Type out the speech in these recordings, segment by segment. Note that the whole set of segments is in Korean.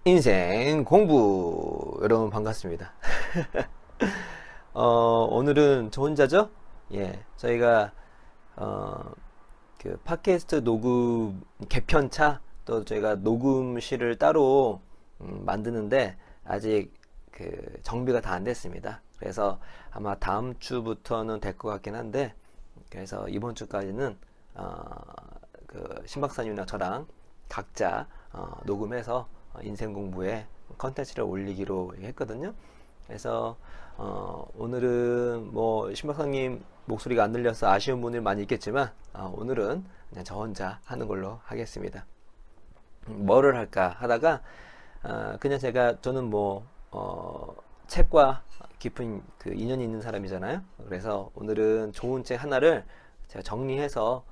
인생 공부 여러분 반갑습니다. 오늘은 저 혼자죠? 예, 저희가 그 팟캐스트 녹음 개편차 또 저희가 녹음실을 따로 만드는데 아직 그 정비가 다 안 됐습니다. 그래서 아마 다음 주부터는 될 것 같긴 한데, 그래서 이번 주까지는 그 신박사님이나 저랑 각자 녹음해서 인생 공부에 컨텐츠를 올리기로 했거든요. 그래서 오늘은 뭐 신박사님 목소리가 안 들려서 아쉬운 분들 많이 있겠지만, 오늘은 그냥 저 혼자 하는 걸로 하겠습니다. 뭐를 할까 하다가 그냥 저는 뭐 책과 깊은 그 인연이 있는 사람이잖아요. 그래서 오늘은 좋은 책 하나를 제가 정리해서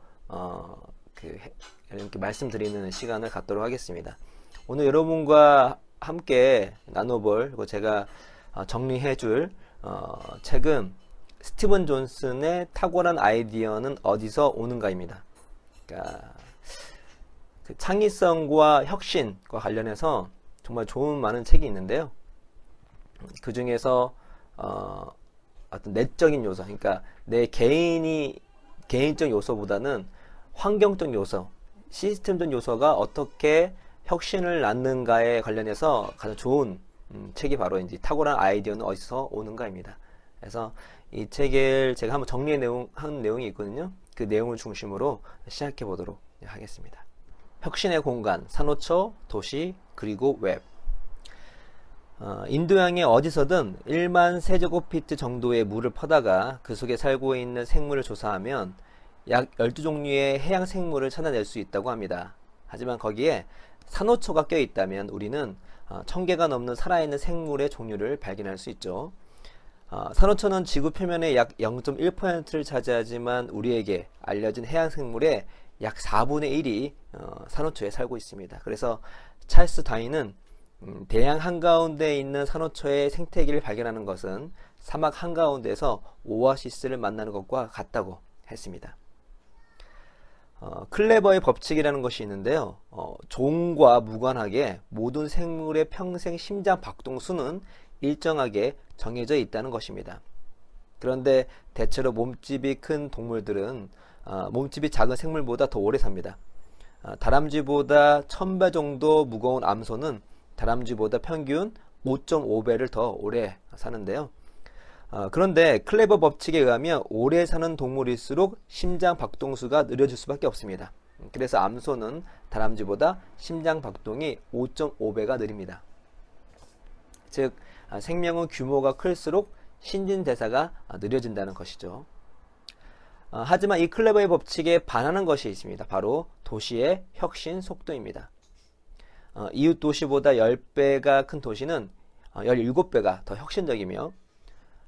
이렇게 말씀드리는 시간을 갖도록 하겠습니다. 오늘 여러분과 함께 나눠볼, 그리고 제가 정리해줄 책은 스티븐 존슨의 탁월한 아이디어는 어디서 오는가입니다. 그러니까 그 창의성과 혁신과 관련해서 정말 좋은 많은 책이 있는데요. 그 중에서 어떤 내적인 요소, 그러니까 내 개인적 요소보다는 환경적 요소, 시스템적 요소가 어떻게 혁신을 낳는가에 관련해서 가장 좋은 책이 바로 이제 탁월한 아이디어는 어디서 오는가입니다. 그래서 이 책을 제가 한번 한 내용이 있거든요. 그 내용을 중심으로 시작해 보도록 하겠습니다. 혁신의 공간, 산호초, 도시, 그리고 웹. 인도양의 어디서든 1만 세제곱피트 정도의 물을 퍼다가 그 속에 살고 있는 생물을 조사하면 약 12종류의 해양 생물을 찾아낼 수 있다고 합니다. 하지만 거기에 산호초가 껴있다면 우리는 1000개가 넘는 살아있는 생물의 종류를 발견할 수 있죠. 산호초는 지구 표면의 약 0.1%를 차지하지만 우리에게 알려진 해양 생물의 약 4분의 1이 산호초에 살고 있습니다. 그래서 찰스 다윈은 대양 한가운데에 있는 산호초의 생태계를 발견하는 것은 사막 한가운데에서 오아시스를 만나는 것과 같다고 했습니다. 클레버의 법칙이라는 것이 있는데요. 종과 무관하게 모든 생물의 평생 심장 박동수는 일정하게 정해져 있다는 것입니다. 그런데 대체로 몸집이 큰 동물들은 몸집이 작은 생물보다 더 오래 삽니다. 다람쥐보다 1000배 정도 무거운 암소는 다람쥐보다 평균 5.5배를 더 오래 사는데요. 그런데 클레버 법칙에 의하면 오래 사는 동물일수록 심장 박동수가 느려질 수밖에 없습니다. 그래서 암소는 다람쥐보다 심장 박동이 5.5배가 느립니다. 즉 생명은 규모가 클수록 신진대사가 느려진다는 것이죠. 하지만 이 클레버의 법칙에 반하는 것이 있습니다. 바로 도시의 혁신 속도입니다. 이웃 도시보다 10배가 큰 도시는 17배가 더 혁신적이며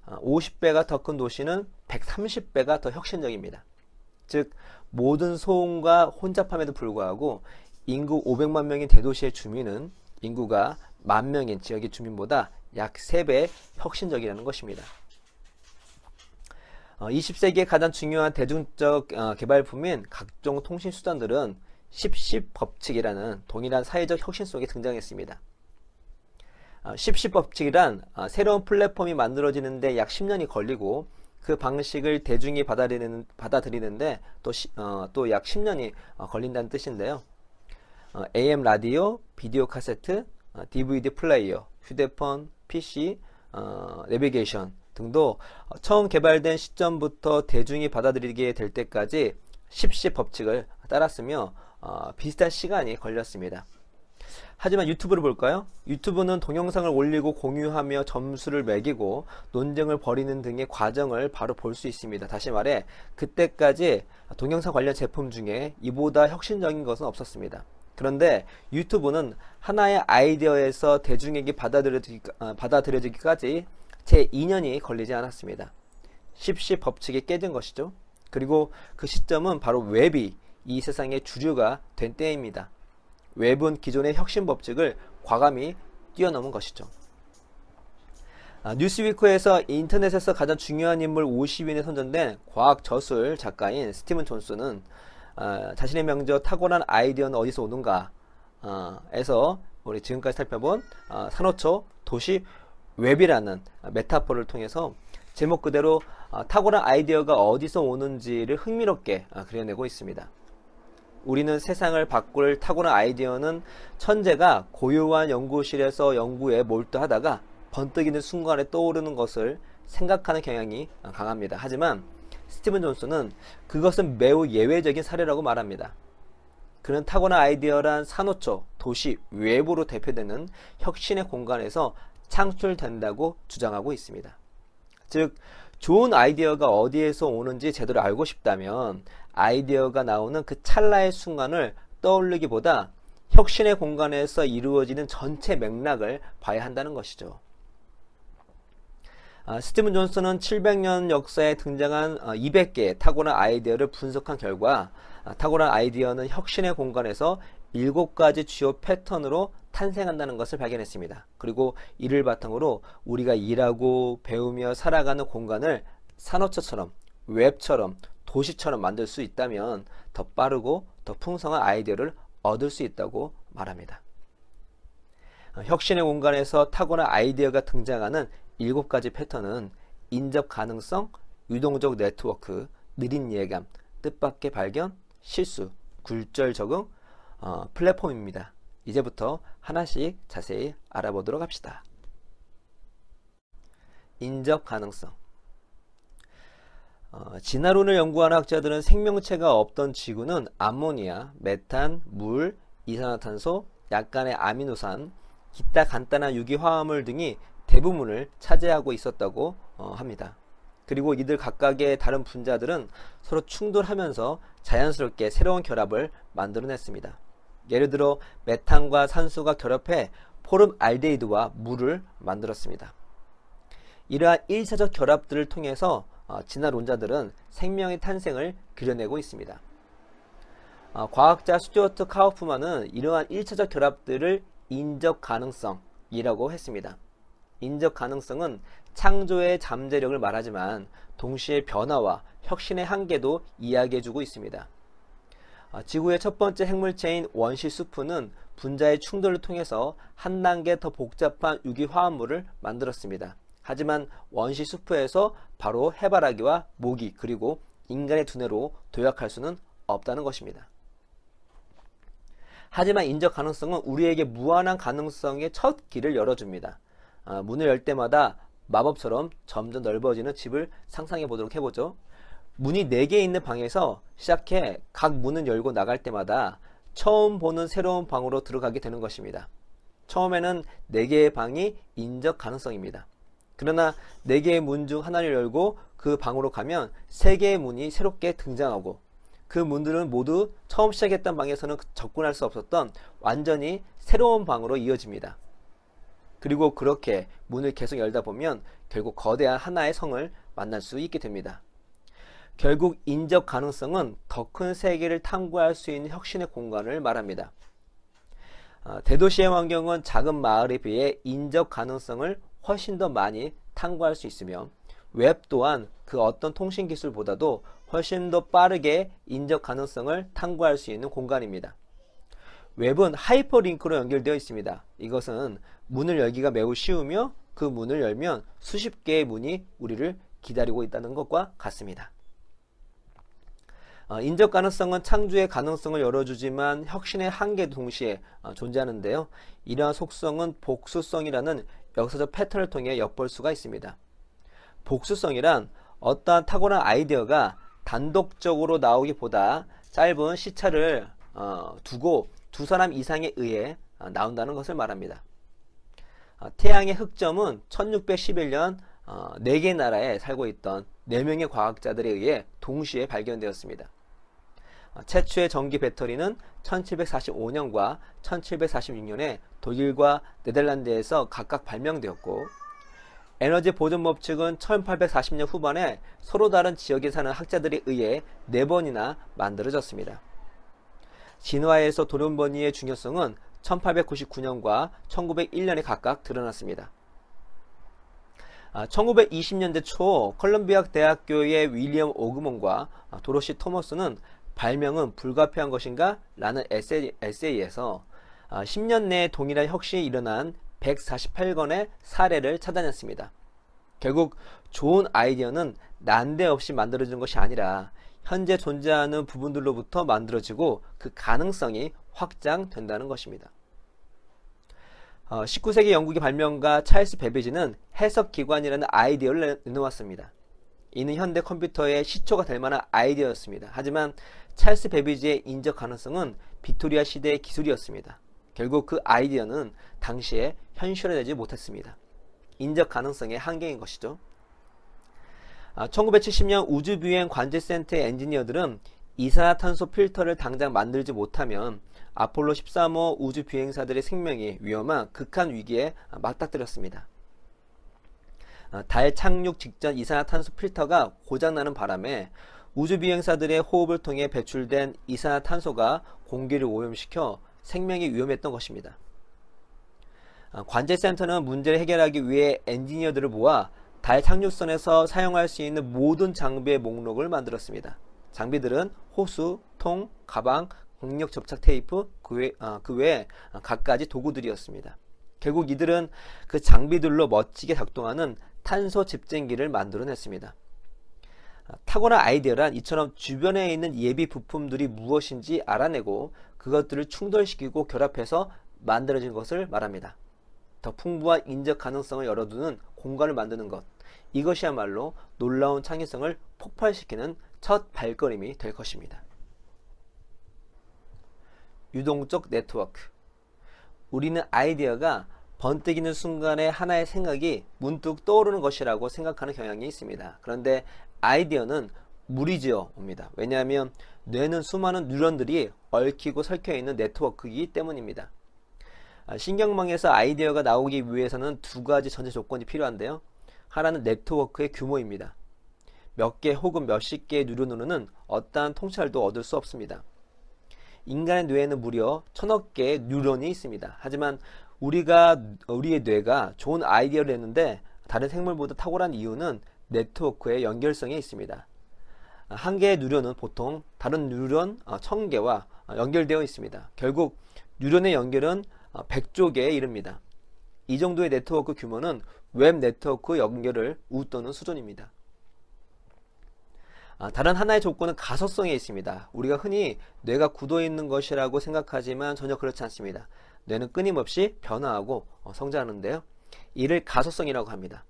50배가 더 큰 도시는 130배가 더 혁신적입니다. 즉 모든 소음과 혼잡함에도 불구하고 인구 500만 명인 대도시의 주민은 인구가 10,000명인 지역의 주민보다 약 3배 혁신적이라는 것입니다. 20세기의 가장 중요한 대중적 개발품인 각종 통신수단들은 10-10 법칙이라는 동일한 사회적 혁신 속에 등장했습니다. 10-10 법칙이란 새로운 플랫폼이 만들어지는데 약 10년이 걸리고 그 방식을 대중이 받아들이는데 또 약 10년이 걸린다는 뜻인데요. AM 라디오, 비디오 카세트, DVD 플레이어, 휴대폰, PC, 내비게이션 등도 처음 개발된 시점부터 대중이 받아들이게 될 때까지 10-10 법칙을 따랐으며 비슷한 시간이 걸렸습니다. 하지만 유튜브를 볼까요? 유튜브는 동영상을 올리고 공유하며 점수를 매기고 논쟁을 벌이는 등의 과정을 바로 볼 수 있습니다. 다시 말해 그때까지 동영상 관련 제품 중에 이보다 혁신적인 것은 없었습니다. 그런데 유튜브는 하나의 아이디어에서 대중에게 받아들여지기까지 제 2년이 걸리지 않았습니다. 10-10 법칙이 깨진 것이죠. 그리고 그 시점은 바로 웹이 이 세상의 주류가 된 때입니다. 웹은 기존의 혁신 법칙을 과감히 뛰어넘은 것이죠. 뉴스위크에서 인터넷에서 가장 중요한 인물 50인에 선정된 과학 저술 작가인 스티븐 존슨은 자신의 명저 탁월한 아이디어는 어디서 오는가 에서 우리 지금까지 살펴본 산호초 도시 웹이라는 메타포를 통해서 제목 그대로 탁월한 아이디어가 어디서 오는지를 흥미롭게 그려내고 있습니다. 우리는 세상을 바꿀 탁월한 아이디어는 천재가 고요한 연구실에서 연구에 몰두하다가 번뜩이는 순간에 떠오르는 것을 생각하는 경향이 강합니다. 하지만 스티븐 존슨은 그것은 매우 예외적인 사례라고 말합니다. 그는 타고난 아이디어란 산호초, 도시, 외부로 대표되는 혁신의 공간에서 창출된다고 주장하고 있습니다. 즉, 좋은 아이디어가 어디에서 오는지 제대로 알고 싶다면 아이디어가 나오는 그 찰나의 순간을 떠올리기보다 혁신의 공간에서 이루어지는 전체 맥락을 봐야 한다는 것이죠. 스티븐 존슨은 700년 역사에 등장한 200개의 탁월한 아이디어를 분석한 결과 탁월한 아이디어는 혁신의 공간에서 7가지 주요 패턴으로 탄생한다는 것을 발견했습니다. 그리고 이를 바탕으로 우리가 일하고 배우며 살아가는 공간을 산호초처럼, 웹처럼, 도시처럼 만들 수 있다면 더 빠르고 더 풍성한 아이디어를 얻을 수 있다고 말합니다. 혁신의 공간에서 탁월한 아이디어가 등장하는 7가지 패턴은 인접 가능성, 유동적 네트워크, 느린 예감, 뜻밖의 발견, 실수, 굴절 적응, 플랫폼입니다. 이제부터 하나씩 자세히 알아보도록 합시다. 인접 가능성. 진화론을 연구하는 학자들은 생명체가 없던 지구는 암모니아, 메탄, 물, 이산화탄소, 약간의 아미노산, 기타 간단한 유기화합물 등이 대부분을 차지하고 있었다고 합니다. 그리고 이들 각각의 다른 분자들은 서로 충돌하면서 자연스럽게 새로운 결합을 만들어냈습니다. 예를 들어 메탄과 산소가 결합해 포름알데히드와 물을 만들었습니다. 이러한 1차적 결합들을 통해서 진화론자들은 생명의 탄생을 그려내고 있습니다. 과학자 스튜어트 카우프만은 이러한 1차적 결합들을 인접 가능성이라고 했습니다. 인접 가능성은 창조의 잠재력을 말하지만 동시에 변화와 혁신의 한계도 이야기해주고 있습니다. 지구의 첫 번째 핵물체인 원시 수프는 분자의 충돌을 통해서 한 단계 더 복잡한 유기화합물을 만들었습니다. 하지만 원시 수프에서 바로 해바라기와 모기 그리고 인간의 두뇌로 도약할 수는 없다는 것입니다. 하지만 인접 가능성은 우리에게 무한한 가능성의 첫 길을 열어줍니다. 문을 열 때마다 마법처럼 점점 넓어지는 집을 상상해 보도록 해보죠. 문이 4개 있는 방에서 시작해 각 문을 열고 나갈 때마다 처음 보는 새로운 방으로 들어가게 되는 것입니다. 처음에는 4개의 방이 인접 가능성입니다. 그러나 4개의 문 중 하나를 열고 그 방으로 가면 3개의 문이 새롭게 등장하고 그 문들은 모두 처음 시작했던 방에서는 접근할 수 없었던 완전히 새로운 방으로 이어집니다. 그리고 그렇게 문을 계속 열다 보면 결국 거대한 하나의 성을 만날 수 있게 됩니다. 결국 인접 가능성은 더 큰 세계를 탐구할 수 있는 혁신의 공간을 말합니다. 대도시의 환경은 작은 마을에 비해 인접 가능성을 훨씬 더 많이 탐구할 수 있으며 웹 또한 그 어떤 통신 기술보다도 훨씬 더 빠르게 인접 가능성을 탐구할 수 있는 공간입니다. 웹은 하이퍼링크로 연결되어 있습니다. 이것은 문을 열기가 매우 쉬우며 그 문을 열면 수십 개의 문이 우리를 기다리고 있다는 것과 같습니다. 인접 가능성은 창조의 가능성을 열어주지만 혁신의 한계도 동시에 존재하는데요. 이러한 속성은 복수성이라는 역사적 패턴을 통해 엿볼 수가 있습니다. 복수성이란 어떠한 탁월한 아이디어가 단독적으로 나오기보다 짧은 시차를 두고 두 사람 이상에 의해 나온다는 것을 말합니다. 태양의 흑점은 1611년 4개 나라에 살고 있던 4명의 과학자들에 의해 동시에 발견되었습니다. 최초의 전기 배터리는 1745년과 1746년에 독일과 네덜란드에서 각각 발명되었고 에너지 보존 법칙은 1840년 후반에 서로 다른 지역에 사는 학자들에 의해 4번이나 만들어졌습니다. 진화에서 돌연변이의 중요성은 1899년과 1901년에 각각 드러났습니다. 1920년대 초 컬럼비아 대학교의 윌리엄 오그먼과 도로시 토머스는 발명은 불가피한 것인가? 라는 에세이에서 10년 내에 동일한 혁신이 일어난 148건의 사례를 찾아냈습니다. 결국 좋은 아이디어는 난데없이 만들어지는 것이 아니라 현재 존재하는 부분들로부터 만들어지고 그 가능성이 확장된다는 것입니다. 19세기 영국의 발명가 찰스 베베지는 해석기관이라는 아이디어를 내놓았습니다. 이는 현대 컴퓨터의 시초가 될 만한 아이디어였습니다. 하지만 찰스 베베지의 인적 가능성은 빅토리아 시대의 기술이었습니다. 결국 그 아이디어는 당시에 현실화되지 못했습니다. 인적 가능성의 한계인 것이죠. 1970년 우주비행 관제센터의 엔지니어들은 이산화탄소 필터를 당장 만들지 못하면 아폴로 13호 우주 비행사들의 생명이 위험한 극한 위기에 맞닥뜨렸습니다. 달 착륙 직전 이산화탄소 필터가 고장나는 바람에 우주 비행사들의 호흡을 통해 배출된 이산화탄소가 공기를 오염시켜 생명이 위험했던 것입니다. 관제센터는 문제를 해결하기 위해 엔지니어들을 모아 달 착륙선에서 사용할 수 있는 모든 장비의 목록을 만들었습니다. 장비들은 호수, 통, 가방, 강력 접착 테이프, 그 외에 갖가지 도구들이었습니다. 결국 이들은 그 장비들로 멋지게 작동하는 탄소 집쟁기를 만들어냈습니다. 탁월한 아이디어란 이처럼 주변에 있는 예비 부품들이 무엇인지 알아내고 그것들을 충돌시키고 결합해서 만들어진 것을 말합니다. 더 풍부한 인적 가능성을 열어두는 공간을 만드는 것, 이것이야말로 놀라운 창의성을 폭발시키는 첫 발걸음이 될 것입니다. 유동적 네트워크. 우리는 아이디어가 번뜩이는 순간에 하나의 생각이 문득 떠오르는 것이라고 생각하는 경향이 있습니다. 그런데 아이디어는 무리지어 옵니다. 왜냐하면 뇌는 수많은 뉴런들이 얽히고 설켜 있는 네트워크이기 때문입니다. 신경망에서 아이디어가 나오기 위해서는 두 가지 전제 조건이 필요한데요. 하나는 네트워크의 규모입니다. 몇 개 혹은 몇십 개의 뉴런으로는 어떠한 통찰도 얻을 수 없습니다. 인간의 뇌에는 무려 1000억 개의 뉴런이 있습니다. 하지만 우리의 뇌가 좋은 아이디어를 냈는데 다른 생물보다 탁월한 이유는 네트워크의 연결성에 있습니다. 한 개의 뉴런은 보통 다른 뉴런 1000개와 연결되어 있습니다. 결국 뉴런의 연결은 100조 개에 이릅니다. 이 정도의 네트워크 규모는 웹 네트워크 연결을 웃도는 수준입니다. 다른 하나의 조건은 가소성에 있습니다. 우리가 흔히 뇌가 굳어있는 것이라고 생각하지만 전혀 그렇지 않습니다. 뇌는 끊임없이 변화하고 성장하는데요. 이를 가소성이라고 합니다.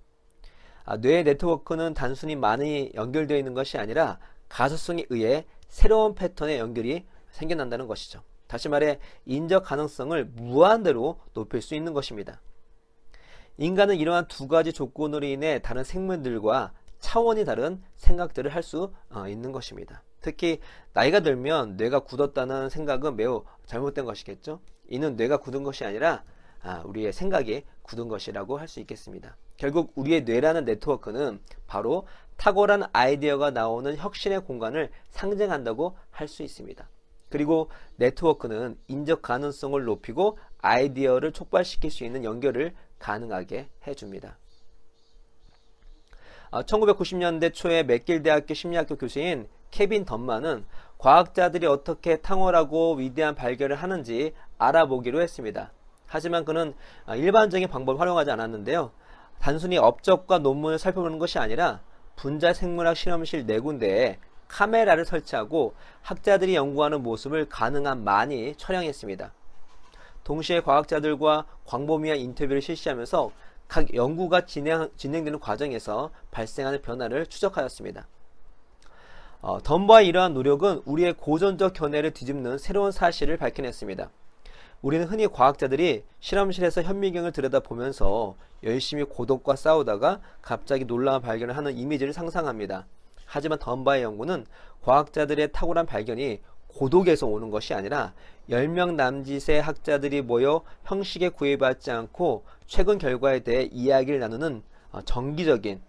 뇌의 네트워크는 단순히 많이 연결되어 있는 것이 아니라 가소성에 의해 새로운 패턴의 연결이 생겨난다는 것이죠. 다시 말해 인적 가능성을 무한대로 높일 수 있는 것입니다. 인간은 이러한 두 가지 조건으로 인해 다른 생물들과 차원이 다른 생각들을 할 수 있는 것입니다. 특히 나이가 들면 뇌가 굳었다는 생각은 매우 잘못된 것이겠죠. 이는 뇌가 굳은 것이 아니라 우리의 생각이 굳은 것이라고 할 수 있겠습니다. 결국 우리의 뇌라는 네트워크는 바로 탁월한 아이디어가 나오는 혁신의 공간을 상징한다고 할 수 있습니다. 그리고 네트워크는 인적 가능성을 높이고 아이디어를 촉발시킬 수 있는 연결을 가능하게 해줍니다. 1990년대 초에 맥길 대학교 심리학교 교수인 케빈 덤만은 과학자들이 어떻게 탁월하고 위대한 발견을 하는지 알아보기로 했습니다. 하지만 그는 일반적인 방법을 활용하지 않았는데요. 단순히 업적과 논문을 살펴보는 것이 아니라 분자생물학 실험실 4군데에 카메라를 설치하고 학자들이 연구하는 모습을 가능한 많이 촬영했습니다. 동시에 과학자들과 광범위한 인터뷰를 실시하면서 각 연구가 진행되는 과정에서 발생하는 변화를 추적하였습니다. 덤바의 이러한 노력은 우리의 고전적 견해를 뒤집는 새로운 사실을 밝혀냈습니다. 우리는 흔히 과학자들이 실험실에서 현미경을 들여다보면서 열심히 고독과 싸우다가 갑자기 놀라운 발견을 하는 이미지를 상상합니다. 하지만 덤바의 연구는 과학자들의 탁월한 발견이 고독에서 오는 것이 아니라 10명 남짓의 학자들이 모여 형식에 구애받지 않고 최근 결과에 대해 이야기를 나누는 정기적인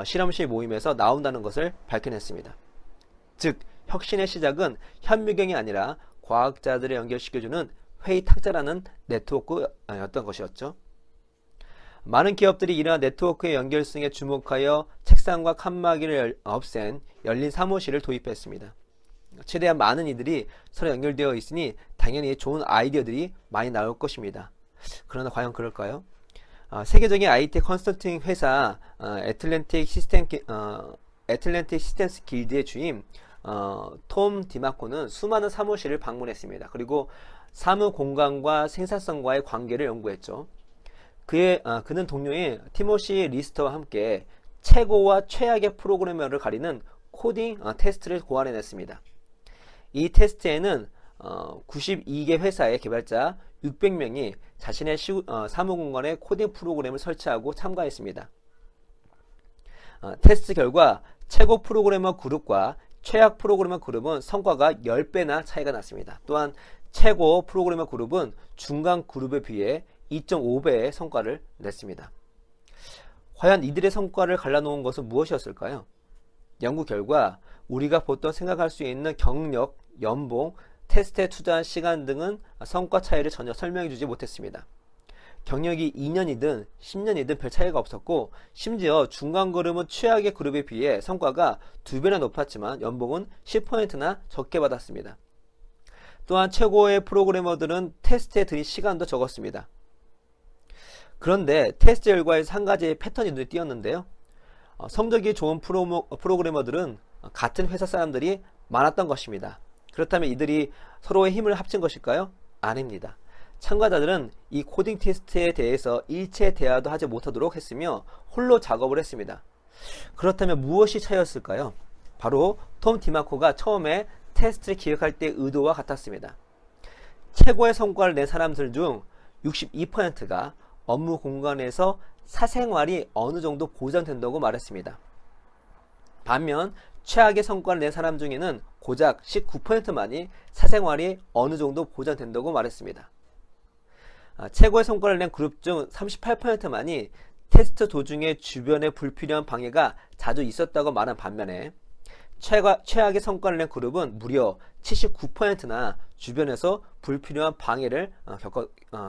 실험실 모임에서 나온다는 것을 밝혀냈습니다. 즉 혁신의 시작은 현미경이 아니라 과학자들을 연결시켜주는 회의 탁자라는 네트워크였던 것이었죠. 많은 기업들이 이러한 네트워크의 연결성에 주목하여 책상과 칸막이를 없앤 열린 사무실을 도입했습니다. 최대한 많은 이들이 서로 연결되어 있으니 당연히 좋은 아이디어들이 많이 나올 것입니다. 그러나 과연 그럴까요? 세계적인 IT 컨설팅 회사 애틀랜틱 시스템스 길드의 주임 톰 디마코는 수많은 사무실을 방문했습니다. 그리고 사무 공간과 생산성과의 관계를 연구했죠. 그는 동료인 티모시 리스터와 함께 최고와 최악의 프로그래머를 가리는 코딩 테스트를 고안해냈습니다. 이 테스트에는 92개 회사의 개발자 600명이 자신의 사무공간에 코딩 프로그램을 설치하고 참가했습니다. 테스트 결과 최고 프로그래머 그룹과 최악 프로그래머 그룹은 성과가 10배나 차이가 났습니다. 또한 최고 프로그래머 그룹은 중간 그룹에 비해 2.5배의 성과를 냈습니다. 과연 이들의 성과를 갈라놓은 것은 무엇이었을까요? 연구 결과 우리가 보통 생각할 수 있는 경력, 연봉, 테스트에 투자한 시간 등은 성과 차이를 전혀 설명해 주지 못했습니다. 경력이 2년이든 10년이든 별 차이가 없었고, 심지어 중간 그룹은 최악의 그룹에 비해 성과가 2배나 높았지만 연봉은 10%나 적게 받았습니다. 또한 최고의 프로그래머들은 테스트에 들인 시간도 적었습니다. 그런데 테스트 결과에서 한 가지의 패턴이 눈에 띄었는데요. 성적이 좋은 프로그래머들은 같은 회사 사람들이 많았던 것입니다. 그렇다면 이들이 서로의 힘을 합친 것일까요? 아닙니다. 참가자들은 이 코딩 테스트에 대해서 일체 대화도 하지 못하도록 했으며 홀로 작업을 했습니다. 그렇다면 무엇이 차이였을까요? 바로 톰 디마코가 처음에 테스트를 기획할 때의 의도와 같았습니다. 최고의 성과를 낸 사람들 중 62%가 업무 공간에서 사생활이 어느 정도 보장된다고 말했습니다. 반면 최악의 성과를 낸 사람 중에는 고작 19%만이 사생활이 어느 정도 보장된다고 말했습니다. 최고의 성과를 낸 그룹 중 38%만이 테스트 도중에 주변에 불필요한 방해가 자주 있었다고 말한 반면에 최악의 성과를 낸 그룹은 무려 79%나 주변에서 불필요한 방해를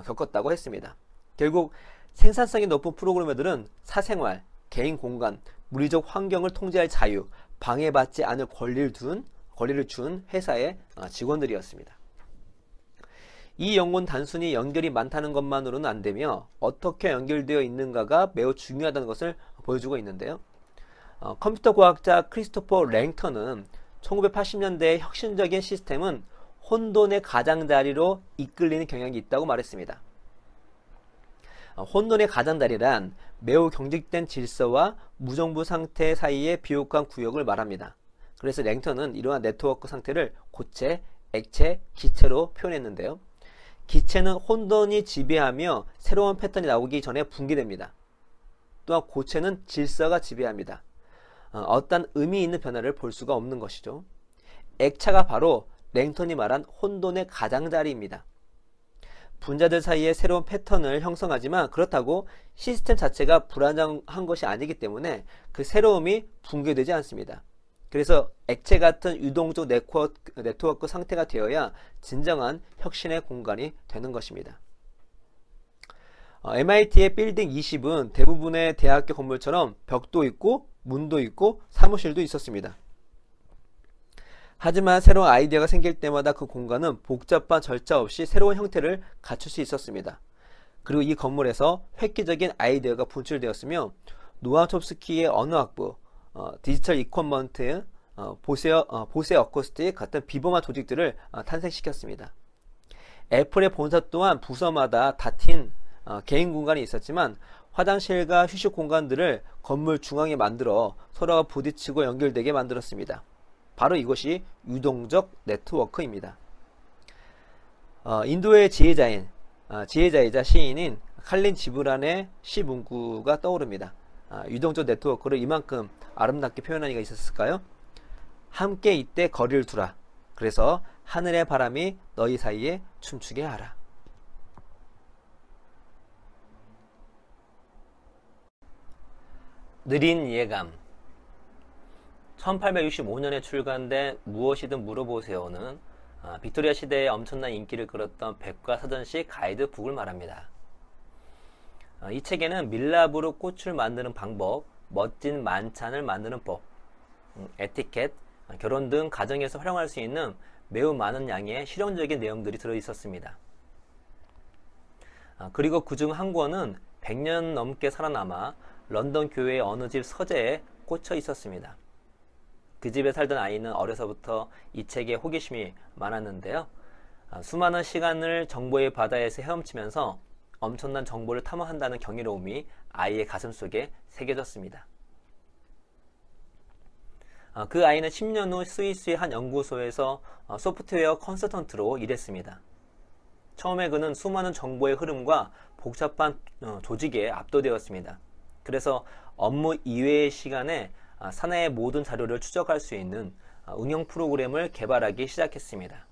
겪었다고 했습니다. 결국 생산성이 높은 프로그래머들은 사생활, 개인 공간, 물리적 환경을 통제할 자유, 방해받지 않을 권리를 준 회사의 직원들이었습니다. 이 연구는 단순히 연결이 많다는 것만으로는 안되며 어떻게 연결되어 있는가가 매우 중요하다는 것을 보여주고 있는데요. 컴퓨터 과학자 크리스토퍼 랭턴은 1980년대의 혁신적인 시스템은 혼돈의 가장자리로 이끌리는 경향이 있다고 말했습니다. 혼돈의 가장자리란 매우 경직된 질서와 무정부 상태 사이의 비옥한 구역을 말합니다. 그래서 랭턴은 이러한 네트워크 상태를 고체, 액체, 기체로 표현했는데요. 기체는 혼돈이 지배하며 새로운 패턴이 나오기 전에 붕괴됩니다. 또한 고체는 질서가 지배합니다. 어떤 의미 있는 변화를 볼 수가 없는 것이죠. 액체가 바로 랭턴이 말한 혼돈의 가장자리입니다. 분자들 사이에 새로운 패턴을 형성하지만 그렇다고 시스템 자체가 불안정한 것이 아니기 때문에 그 새로움이 붕괴되지 않습니다. 그래서 액체 같은 유동적 네트워크 상태가 되어야 진정한 혁신의 공간이 되는 것입니다. MIT의 빌딩 20은 대부분의 대학교 건물처럼 벽도 있고 문도 있고 사무실도 있었습니다. 하지만 새로운 아이디어가 생길 때마다 그 공간은 복잡한 절차 없이 새로운 형태를 갖출 수 있었습니다. 그리고 이 건물에서 획기적인 아이디어가 분출되었으며 노암 촘스키의 언어학부, 디지털 이퀄먼트, 보세 어쿠스틱 같은 비범한 조직들을 탄생시켰습니다. 애플의 본사 또한 부서마다 닫힌 개인 공간이 있었지만 화장실과 휴식 공간들을 건물 중앙에 만들어 서로가 부딪히고 연결되게 만들었습니다. 바로 이것이 유동적 네트워크입니다. 인도의 지혜자이자 시인인 칼린 지브란의 시 문구가 떠오릅니다. 유동적 네트워크를 이만큼 아름답게 표현한 이가 있었을까요? 함께 이때 거리를 두라. 그래서 하늘의 바람이 너희 사이에 춤추게 하라. 느린 이해감. 1865년에 출간된 무엇이든 물어보세요는 빅토리아 시대에 엄청난 인기를 끌었던 백과사전식 가이드북을 말합니다. 이 책에는 밀랍으로 꽃을 만드는 방법, 멋진 만찬을 만드는 법, 에티켓, 결혼 등 가정에서 활용할 수 있는 매우 많은 양의 실용적인 내용들이 들어 있었습니다. 그리고 그중 한 권은 100년 넘게 살아남아 런던 교회의 어느 집 서재에 꽂혀 있었습니다. 그 집에 살던 아이는 어려서부터 이 책에 호기심이 많았는데요. 수많은 시간을 정보의 바다에서 헤엄치면서 엄청난 정보를 탐험한다는 경이로움이 아이의 가슴 속에 새겨졌습니다. 그 아이는 10년 후 스위스의 한 연구소에서 소프트웨어 컨설턴트로 일했습니다. 처음에 그는 수많은 정보의 흐름과 복잡한 조직에 압도되었습니다. 그래서 업무 이외의 시간에 사내의 모든 자료를 추적할 수 있는 응용 프로그램을 개발하기 시작했습니다.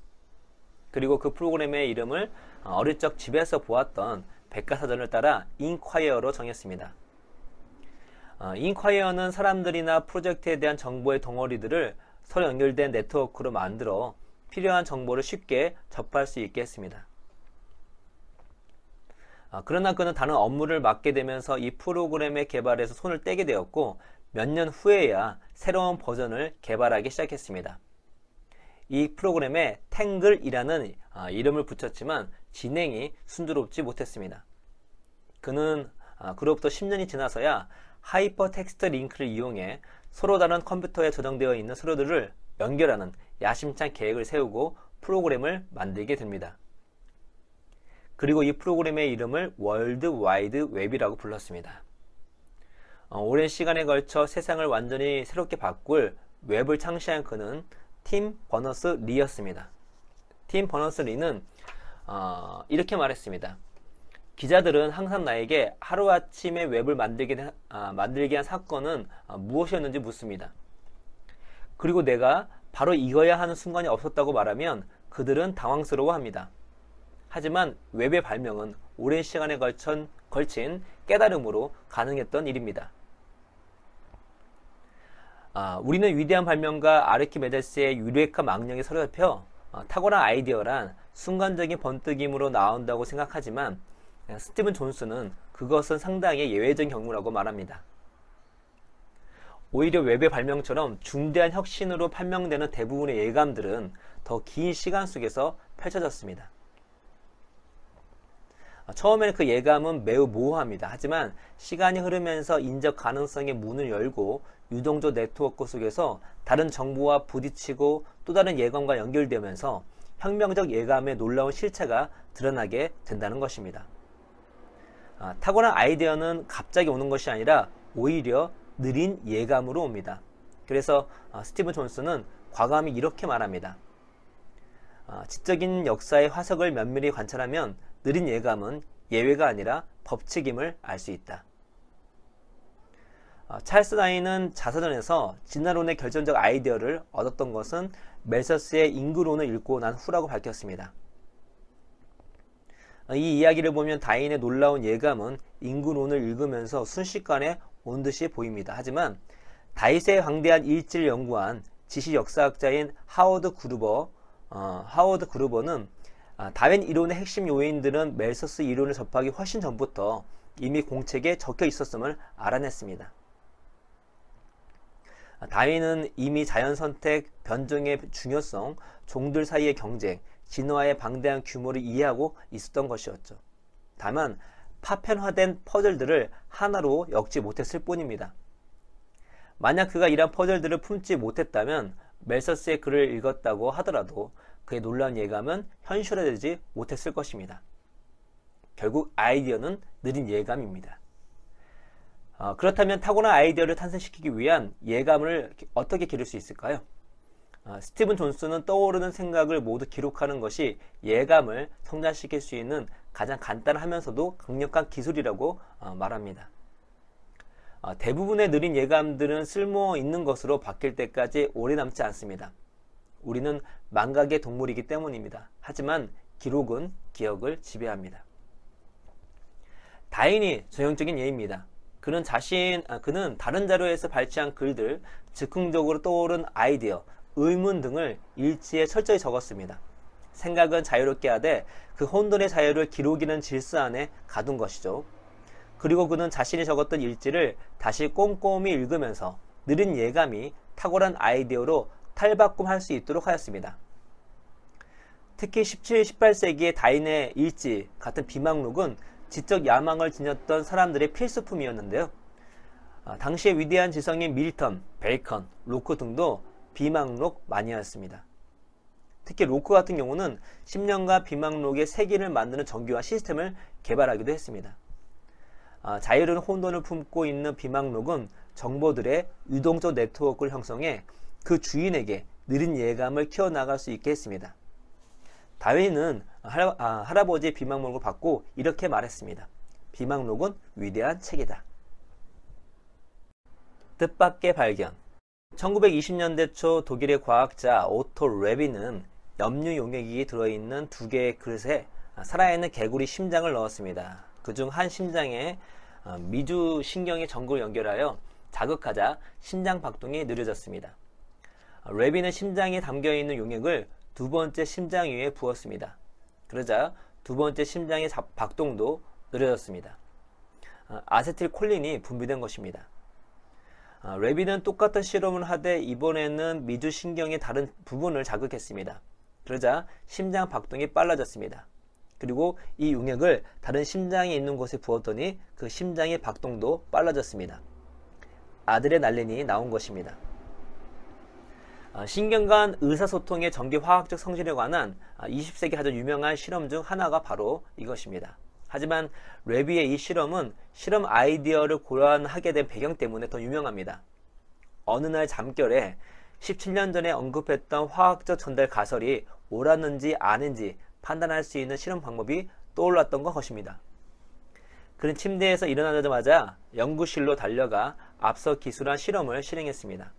그리고 그 프로그램의 이름을 어릴 적 집에서 보았던 백과사전을 따라 인콰이어로 정했습니다. 인콰이어는 사람들이나 프로젝트에 대한 정보의 덩어리들을 서로 연결된 네트워크로 만들어 필요한 정보를 쉽게 접할 수 있게 했습니다. 그러나 그는 다른 업무를 맡게 되면서 이 프로그램의 개발에서 손을 떼게 되었고 몇 년 후에야 새로운 버전을 개발하기 시작했습니다. 이 프로그램에 탱글이라는 이름을 붙였지만 진행이 순조롭지 못했습니다. 그는 그로부터 10년이 지나서야 하이퍼텍스트 링크를 이용해 서로 다른 컴퓨터에 저장되어 있는 서류들을 연결하는 야심찬 계획을 세우고 프로그램을 만들게 됩니다. 그리고 이 프로그램의 이름을 월드 와이드 웹이라고 불렀습니다. 오랜 시간에 걸쳐 세상을 완전히 새롭게 바꿀 웹을 창시한 그는 팀 버너스-리였습니다. 팀 버너스-리는 이렇게 말했습니다. 기자들은 항상 나에게 하루아침에 웹을 만들게 한 사건은 무엇이었는지 묻습니다. 그리고 내가 바로 이거야 하는 순간이 없었다고 말하면 그들은 당황스러워합니다. 하지만 웹의 발명은 오랜 시간에 걸친 깨달음으로 가능했던 일입니다. 우리는 위대한 발명가 아르키메데스의 유레카 망령에 사로잡혀 탁월한 아이디어란 순간적인 번뜩임으로 나온다고 생각하지만 스티븐 존슨은 그것은 상당히 예외적인 경우라고 말합니다. 오히려 웹의 발명처럼 중대한 혁신으로 판명되는 대부분의 예감들은 더 긴 시간 속에서 펼쳐졌습니다. 처음에는 그 예감은 매우 모호합니다. 하지만 시간이 흐르면서 인적 가능성의 문을 열고 유동적 네트워크 속에서 다른 정보와 부딪히고 또 다른 예감과 연결되면서 혁명적 예감의 놀라운 실체가 드러나게 된다는 것입니다. 탁월한 아이디어는 갑자기 오는 것이 아니라 오히려 느린 예감으로 옵니다. 그래서 스티븐 존슨은 과감히 이렇게 말합니다. 지적인 역사의 화석을 면밀히 관찰하면 느린 예감은 예외가 아니라 법칙임을 알 수 있다. 찰스 다윈은 자서전에서 진화론의 결정적 아이디어를 얻었던 것은 멜서스의 인구론을 읽고 난 후라고 밝혔습니다. 이 이야기를 보면 다윈의 놀라운 예감은 인구론을 읽으면서 순식간에 온 듯이 보입니다. 하지만 다윗의 광대한 일지를 연구한 지시 역사학자인 하워드 그루버는 다윈 이론의 핵심 요인들은 멜서스 이론을 접하기 훨씬 전부터 이미 공책에 적혀 있었음을 알아냈습니다. 다윈은 이미 자연선택, 변종의 중요성, 종들 사이의 경쟁, 진화의 방대한 규모를 이해하고 있었던 것이었죠. 다만 파편화된 퍼즐들을 하나로 엮지 못했을 뿐입니다. 만약 그가 이러한 퍼즐들을 품지 못했다면 멜서스의 글을 읽었다고 하더라도 그의 놀라운 예감은 현실화되지 못했을 것입니다. 결국 아이디어는 느린 예감입니다. 그렇다면 탁월한 아이디어를 탄생시키기 위한 예감을 어떻게 기를 수 있을까요? 스티븐 존슨은 떠오르는 생각을 모두 기록하는 것이 예감을 성장시킬 수 있는 가장 간단하면서도 강력한 기술이라고 말합니다. 대부분의 느린 예감들은 쓸모 있는 것으로 바뀔 때까지 오래 남지 않습니다. 우리는 망각의 동물이기 때문입니다. 하지만 기록은 기억을 지배합니다. 다윈이 전형적인 예입니다. 그는 다른 자료에서 발췌한 글들, 즉흥적으로 떠오른 아이디어, 의문 등을 일지에 철저히 적었습니다. 생각은 자유롭게 하되 그 혼돈의 자유를 기록이라는 질서 안에 가둔 것이죠. 그리고 그는 자신이 적었던 일지를 다시 꼼꼼히 읽으면서 느린 예감이 탁월한 아이디어로 탈바꿈할 수 있도록 하였습니다. 특히 17, 18세기의 다인의 일지 같은 비망록은 지적 야망을 지녔던 사람들의 필수품이었는데요. 당시의 위대한 지성인 밀턴, 베이컨, 로크 등도 비망록 마니아였습니다. 특히 로크 같은 경우는 10년간 비망록의 세계를 만드는 정교한 시스템을 개발하기도 했습니다. 자유로운 혼돈을 품고 있는 비망록은 정보들의 유동적 네트워크를 형성해 그 주인에게 느린 예감을 키워나갈 수 있게 했습니다. 다윈은 할아버지의 비망록을 받고 이렇게 말했습니다. 비망록은 위대한 책이다. 뜻밖의 발견. 1920년대 초 독일의 과학자 오토 레빈은 염류 용액이 들어있는 2개의 그릇에 살아있는 개구리 심장을 넣었습니다. 그중 한 심장에 미주 신경의 전구를 연결하여 자극하자 심장 박동이 느려졌습니다. 레빈은 심장에 담겨있는 용액을 두 번째 심장 위에 부었습니다. 그러자 두 번째 심장의 박동도 느려졌습니다. 아세틸콜린이 분비된 것입니다. 레빈은 똑같은 실험을 하되 이번에는 미주신경의 다른 부분을 자극했습니다. 그러자 심장 박동이 빨라졌습니다. 그리고 이 용액을 다른 심장이 있는 곳에 부었더니 그 심장의 박동도 빨라졌습니다. 아드레날린이 나온 것입니다. 신경 간 의사소통의 전기화학적 성질에 관한 20세기 아주 유명한 실험 중 하나가 바로 이것입니다. 하지만 레비의 이 실험은 실험 아이디어를 고안하게 된 배경 때문에 더 유명합니다. 어느 날 잠결에 17년 전에 언급했던 화학적 전달 가설이 옳았는지 아닌지 판단할 수 있는 실험 방법이 떠올랐던 것입니다. 그는 침대에서 일어나자마자 연구실로 달려가 앞서 기술한 실험을 실행했습니다.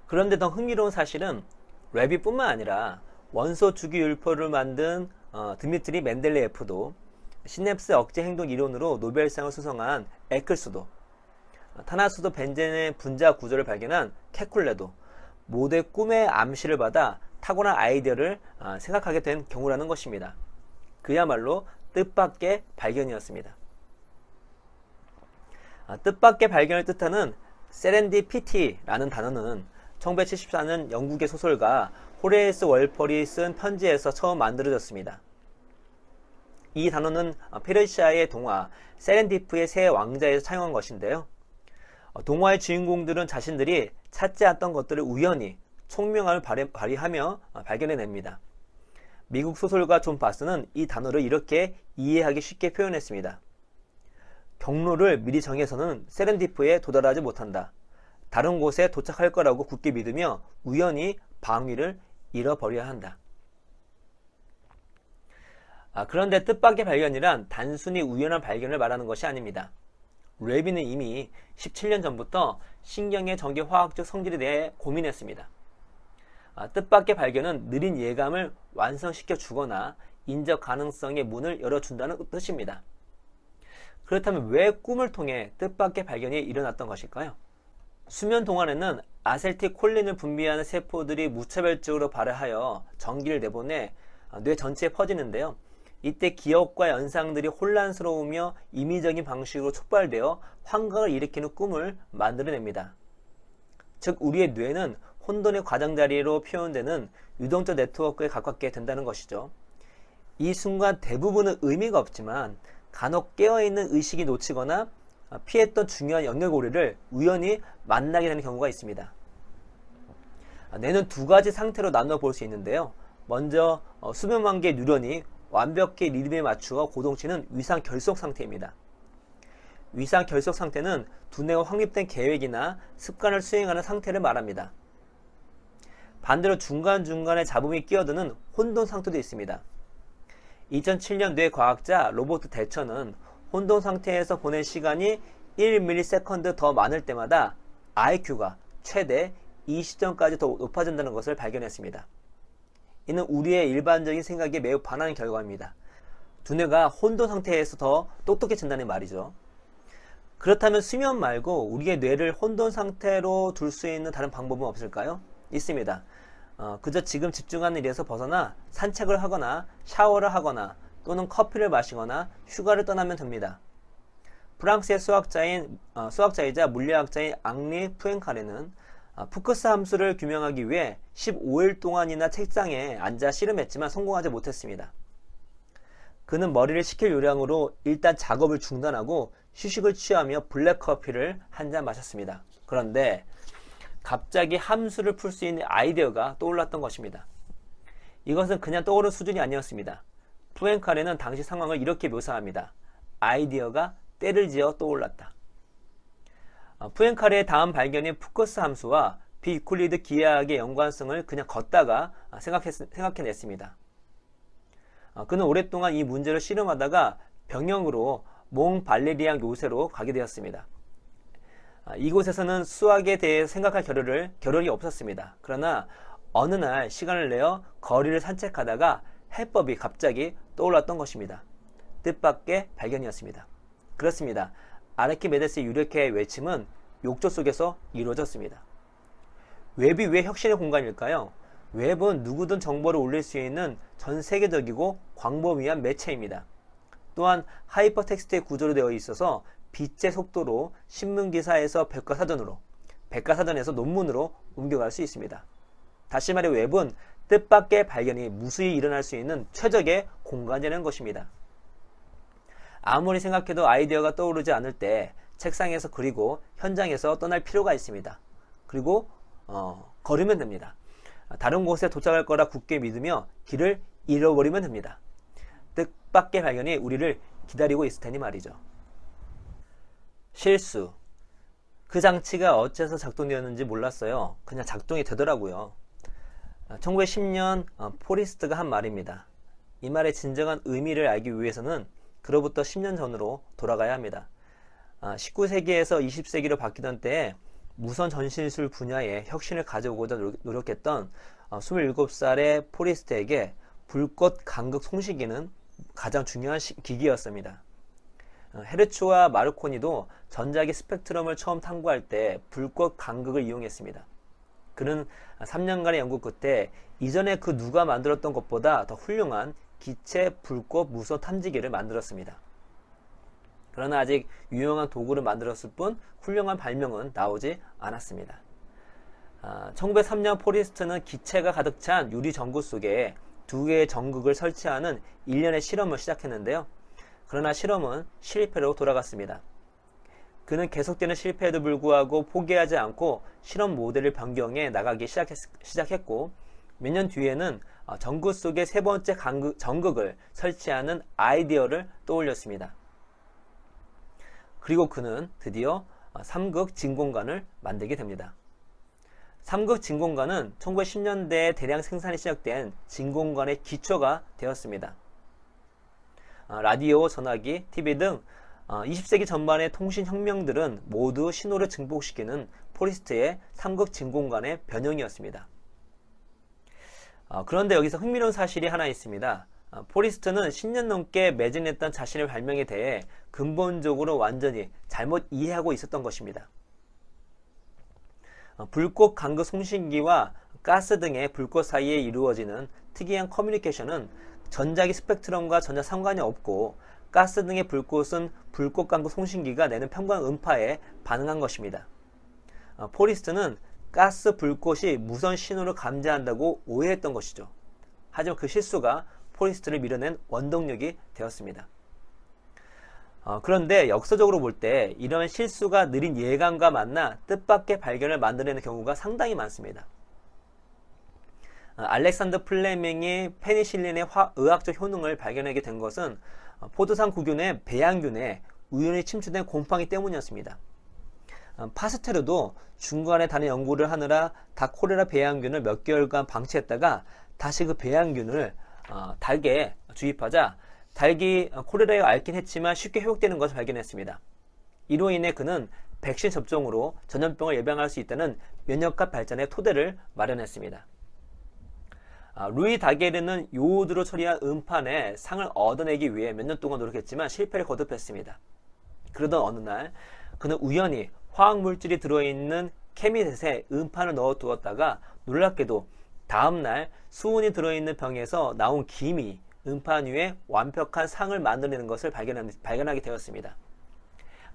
그런데 더 흥미로운 사실은 레비뿐만 아니라 원소 주기율표를 만든 드미트리 멘델레예프도, 시냅스 억제 행동 이론으로 노벨상을 수상한 에클스도, 탄화수소 벤젠의 분자 구조를 발견한 케쿨레도 모두의 꿈의 암시를 받아 타고난 아이디어를 생각하게 된 경우라는 것입니다. 그야말로 뜻밖의 발견이었습니다. 뜻밖의 발견을 뜻하는 세렌디피티라는 단어는 1974년 영국의 소설가 호레이스 월펄이 쓴 편지에서 처음 만들어졌습니다. 이 단어는 페르시아의 동화 세렌디프의 새 왕자에서 차용한 것인데요. 동화의 주인공들은 자신들이 찾지 않던 것들을 우연히 총명함을 발휘하며 발견해냅니다. 미국 소설가 존 바스는 이 단어를 이렇게 이해하기 쉽게 표현했습니다. 경로를 미리 정해서는 세렌디프에 도달하지 못한다. 다른 곳에 도착할 거라고 굳게 믿으며 우연히 방위를 잃어버려야 한다. 그런데 뜻밖의 발견이란 단순히 우연한 발견을 말하는 것이 아닙니다. 레비는 이미 17년 전부터 신경의 전기화학적 성질에 대해 고민했습니다. 뜻밖의 발견은 느린 예감을 완성시켜 주거나 인적 가능성의 문을 열어준다는 뜻입니다. 그렇다면 왜 꿈을 통해 뜻밖의 발견이 일어났던 것일까요? 수면 동안에는 아세틸콜린을 분비하는 세포들이 무차별적으로 발효하여 전기를 내보내 뇌 전체에 퍼지는데요. 이때 기억과 연상들이 혼란스러우며 임의적인 방식으로 촉발되어 환각을 일으키는 꿈을 만들어냅니다. 즉 우리의 뇌는 혼돈의 가장자리로 표현되는 유동적 네트워크에 가깝게 된다는 것이죠. 이 순간 대부분은 의미가 없지만 간혹 깨어있는 의식이 놓치거나 피했던 중요한 연결고리를 우연히 만나게 되는 경우가 있습니다. 뇌는 두 가지 상태로 나누어 볼 수 있는데요. 먼저 수면만 개의 뉴런이 완벽히 리듬에 맞추어 고동치는 위상결속 상태입니다. 위상결속 상태는 두뇌가 확립된 계획이나 습관을 수행하는 상태를 말합니다. 반대로 중간중간에 잡음이 끼어드는 혼돈 상태도 있습니다. 2007년 뇌 과학자 로버트 대처는 혼돈 상태에서 보낸 시간이 1ms 더 많을 때마다 IQ가 최대 20점까지 더 높아진다는 것을 발견했습니다. 이는 우리의 일반적인 생각에 매우 반하는 결과입니다. 두뇌가 혼돈 상태에서 더 똑똑해진다는 말이죠. 그렇다면 수면 말고 우리의 뇌를 혼돈 상태로 둘 수 있는 다른 방법은 없을까요? 있습니다. 그저 지금 집중하는 일에서 벗어나 산책을 하거나 샤워를 하거나 또는 커피를 마시거나 휴가를 떠나면 됩니다. 프랑스의 수학자이자 물리학자인 앙리 푸엥카레는 푸커스 함수를 규명하기 위해 15일 동안이나 책상에 앉아 씨름했지만 성공하지 못했습니다. 그는 머리를 식힐 요량으로 일단 작업을 중단하고 휴식을 취하며 블랙커피를 한 잔 마셨습니다. 그런데 갑자기 함수를 풀 수 있는 아이디어가 떠올랐던 것입니다. 이것은 그냥 떠오른 수준이 아니었습니다. 푸엔카레는 당시 상황을 이렇게 묘사합니다. 아이디어가 때를 지어 떠올랐다. 푸엔카레의 다음 발견인 푸커스 함수와 비유클리드 기하학의 연관성을 그냥 걷다가 생각해냈습니다. 그는 오랫동안 이 문제를 씨름하다가 병영으로 몽발레리앙 요새로 가게 되었습니다. 이곳에서는 수학에 대해 생각할 겨를이 없었습니다. 그러나 어느 날 시간을 내어 거리를 산책하다가 해법이 갑자기 떠올랐던 것입니다. 뜻밖의 발견이었습니다. 그렇습니다. 아르키메데스의 유력의 외침은 욕조 속에서 이루어졌습니다. 웹이 왜 혁신의 공간일까요? 웹은 누구든 정보를 올릴 수 있는 전 세계적이고 광범위한 매체입니다. 또한 하이퍼텍스트의 구조로 되어 있어서 빛의 속도로 신문기사에서 백과사전으로, 백과사전에서 논문으로 옮겨갈 수 있습니다. 다시 말해 웹은 뜻밖의 발견이 무수히 일어날 수 있는 최적의 공간이라는 것입니다. 아무리 생각해도 아이디어가 떠오르지 않을 때 책상에서 그리고 현장에서 떠날 필요가 있습니다. 그리고 걸으면 됩니다. 다른 곳에 도착할 거라 굳게 믿으며 길을 잃어버리면 됩니다. 뜻밖의 발견이 우리를 기다리고 있을 테니 말이죠. 실수. 그 장치가 어째서 작동되었는지 몰랐어요. 그냥 작동이 되더라고요. 1910년 포리스트가 한 말입니다. 이 말의 진정한 의미를 알기 위해서는 그로부터 10년 전으로 돌아가야 합니다. 19세기에서 20세기로 바뀌던 때에 무선 전신술 분야에 혁신을 가져오고자 노력했던 27살의 포리스트에게 불꽃 간극 송시기는 가장 중요한 기기였습니다. 헤르츠와 마르코니도 전자기 스펙트럼을 처음 탐구할 때 불꽃 간극을 이용했습니다. 그는 3년간의 연구 끝에 이전에 그 누가 만들었던 것보다 더 훌륭한 기체 불꽃 무선 탐지기를 만들었습니다. 그러나 아직 유용한 도구를 만들었을 뿐 훌륭한 발명은 나오지 않았습니다. 1903년 포리스트는 기체가 가득 찬 유리 전구 속에 2개의 전극을 설치하는 일련의 실험을 시작했는데요. 그러나 실험은 실패로 돌아갔습니다. 그는 계속되는 실패에도 불구하고 포기하지 않고 실험 모델을 변경해 나가기 시작했고 몇 년 뒤에는 전구 속에 3번째 전극을 설치하는 아이디어를 떠올렸습니다. 그리고 그는 드디어 3극 진공관을 만들게 됩니다. 3극 진공관은 1910년대에 대량 생산이 시작된 진공관의 기초가 되었습니다. 라디오, 전화기, TV 등 20세기 전반의 통신혁명들은 모두 신호를 증폭시키는 포리스트의 3극 진공관의 변형이었습니다. 그런데 여기서 흥미로운 사실이 하나 있습니다. 포리스트는 10년 넘게 매진했던 자신의 발명에 대해 근본적으로 완전히 잘못 이해하고 있었던 것입니다. 불꽃 간극 송신기와 가스 등의 불꽃 사이에 이루어지는 특이한 커뮤니케이션은 전자기 스펙트럼과 전혀 상관이 없고 가스 등의 불꽃은 불꽃 간극 송신기가 내는 평광 음파에 반응한 것입니다. 포리스트는 가스 불꽃이 무선 신호를 감지한다고 오해했던 것이죠. 하지만 그 실수가 포리스트를 밀어낸 원동력이 되었습니다. 그런데 역사적으로 볼 때 이런 실수가 느린 예감과 만나 뜻밖의 발견을 만들어내는 경우가 상당히 많습니다. 알렉산더 플레밍이 페니실린의 의학적 효능을 발견하게 된 것은 포도상 구균의 배양균에 우연히 침투된 곰팡이 때문이었습니다. 파스테르도 중간에 다른 연구를 하느라 닭 콜레라 배양균을 몇 개월간 방치했다가 다시 그 배양균을 닭에 주입하자 닭이 콜레라에 앓긴 했지만 쉽게 회복되는 것을 발견했습니다. 이로 인해 그는 백신 접종으로 전염병을 예방할 수 있다는 면역학 발전의 토대를 마련했습니다. 루이 다게르는 요오드로 처리한 음판에 상을 얻어내기 위해 몇 년 동안 노력했지만 실패를 거듭했습니다. 그러던 어느 날 그는 우연히 화학물질이 들어있는 캐미셋에 음판을 넣어두었다가 놀랍게도 다음날 수은이 들어있는 병에서 나온 김이 음판 위에 완벽한 상을 만들어내는 것을 발견하게 되었습니다.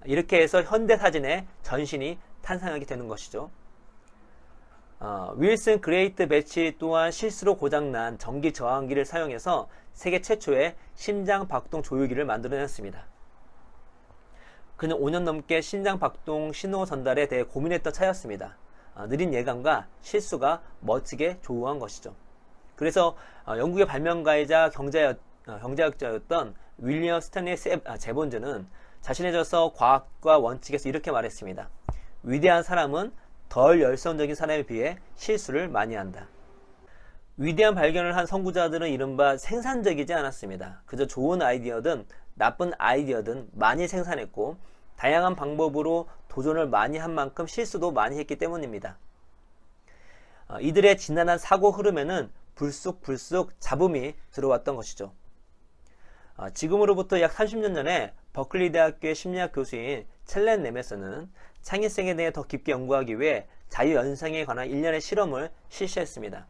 이렇게 해서 현대사진의 전신이 탄생하게 되는 것이죠. 윌슨 그레이트 배치 또한 실수로 고장난 전기 저항기를 사용해서 세계 최초의 심장 박동 조율기를 만들어냈습니다. 그는 5년 넘게 심장 박동 신호 전달에 대해 고민했던 차였습니다. 느린 예감과 실수가 멋지게 조우한 것이죠. 그래서 영국의 발명가이자 경제학자였던 윌리엄 스탠리 제본즈는 자신의 저서 과학과 원칙에서 이렇게 말했습니다. 위대한 사람은 덜 열성적인 사람에 비해 실수를 많이 한다. 위대한 발견을 한 선구자들은 이른바 생산적이지 않았습니다. 그저 좋은 아이디어든 나쁜 아이디어든 많이 생산했고 다양한 방법으로 도전을 많이 한 만큼 실수도 많이 했기 때문입니다. 이들의 지난한 사고 흐름에는 불쑥 잡음이 들어왔던 것이죠. 지금으로부터 약 30년 전에 버클리 대학교의 심리학 교수인 첼렌 네메스는 창의성에 대해 더 깊게 연구하기 위해 자유연상에 관한 일련의 실험을 실시했습니다.